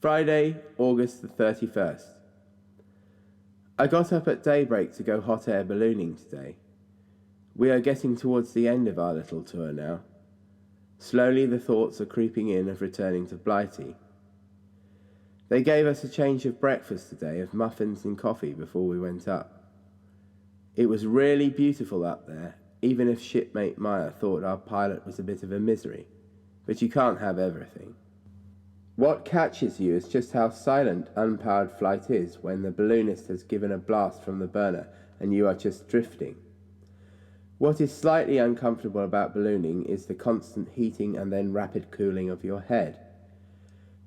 Friday, August the 31st. I got up at daybreak to go hot air ballooning today. We are getting towards the end of our little tour now. Slowly the thoughts are creeping in of returning to Blighty. They gave us a change of breakfast today of muffins and coffee before we went up. It was really beautiful up there, even if shipmate Meyer thought our pilot was a bit of a misery. But you can't have everything. What catches you is just how silent unpowered flight is when the balloonist has given a blast from the burner and you are just drifting. What is slightly uncomfortable about ballooning is the constant heating and then rapid cooling of your head.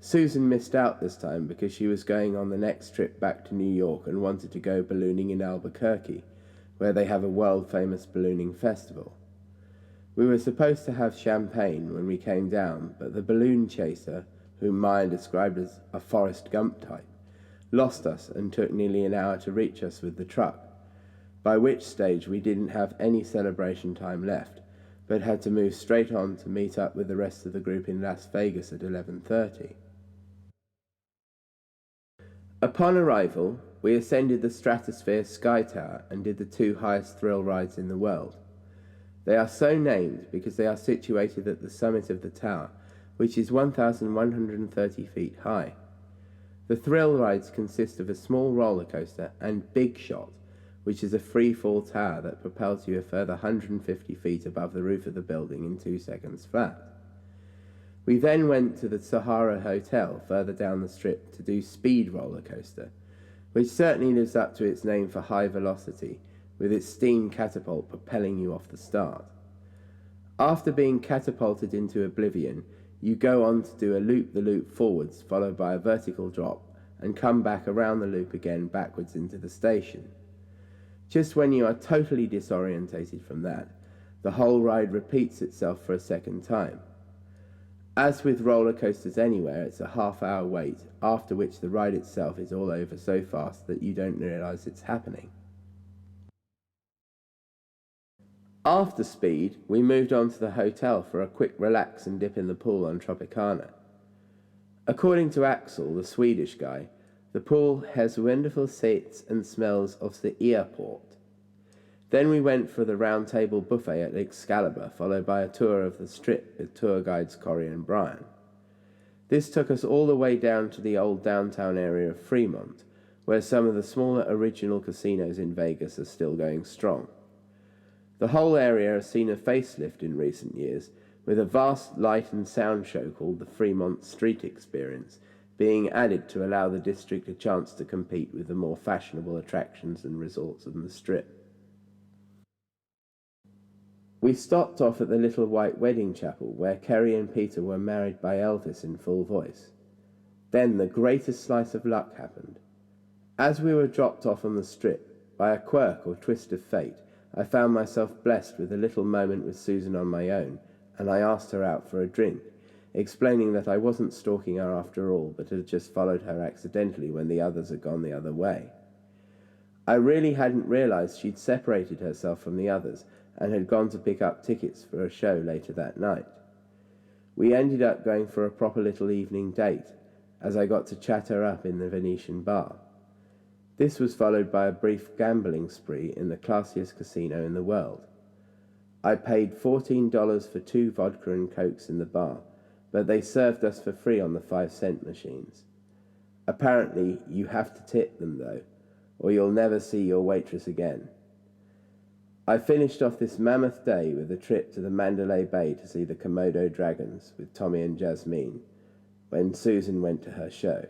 Susan missed out this time because she was going on the next trip back to New York and wanted to go ballooning in Albuquerque, where they have a world-famous ballooning festival. We were supposed to have champagne when we came down, but the balloon chaser, whom Maya described as a Forrest Gump type, lost us and took nearly an hour to reach us with the truck, by which stage we didn't have any celebration time left, but had to move straight on to meet up with the rest of the group in Las Vegas at 11:30. Upon arrival, we ascended the Stratosphere Sky Tower and did the two highest thrill rides in the world. They are so named because they are situated at the summit of the tower, which is 1,130 feet high. The thrill rides consist of a small roller coaster and Big Shot, which is a free-fall tower that propels you a further 150 feet above the roof of the building in 2 seconds flat. We then went to the Sahara Hotel further down the strip to do Speed Roller Coaster, which certainly lives up to its name for high velocity, with its steam catapult propelling you off the start. After being catapulted into oblivion, you go on to do a loop-the-loop forwards, followed by a vertical drop, and come back around the loop again backwards into the station. Just when you are totally disorientated from that, the whole ride repeats itself for a second time. As with roller coasters anywhere, it's a half-hour wait, after which the ride itself is all over so fast that you don't realise it's happening. After Speed, we moved on to the hotel for a quick relax and dip in the pool on Tropicana. According to Axel, the Swedish guy, the pool has wonderful sights and smells of the airport. Then we went for the round table buffet at Excalibur, followed by a tour of the strip with tour guides Corey and Brian. This took us all the way down to the old downtown area of Fremont, where some of the smaller original casinos in Vegas are still going strong. The whole area has seen a facelift in recent years, with a vast light and sound show called the Fremont Street Experience being added to allow the district a chance to compete with the more fashionable attractions and resorts on the strip. We stopped off at the Little White Wedding Chapel, where Kerry and Peter were married by Elvis in full voice. Then the greatest slice of luck happened. As we were dropped off on the strip, by a quirk or twist of fate, I found myself blessed with a little moment with Susan on my own, and I asked her out for a drink, explaining that I wasn't stalking her after all, but had just followed her accidentally when the others had gone the other way. I really hadn't realized she'd separated herself from the others and had gone to pick up tickets for a show later that night. We ended up going for a proper little evening date, as I got to chat her up in the Venetian bar. This was followed by a brief gambling spree in the classiest casino in the world. I paid $14 for 2 vodka and cokes in the bar, but they served us for free on the 5-cent machines. Apparently, you have to tip them though, or you'll never see your waitress again. I finished off this mammoth day with a trip to the Mandalay Bay to see the Komodo Dragons with Tommy and Jasmine, when Susan went to her show.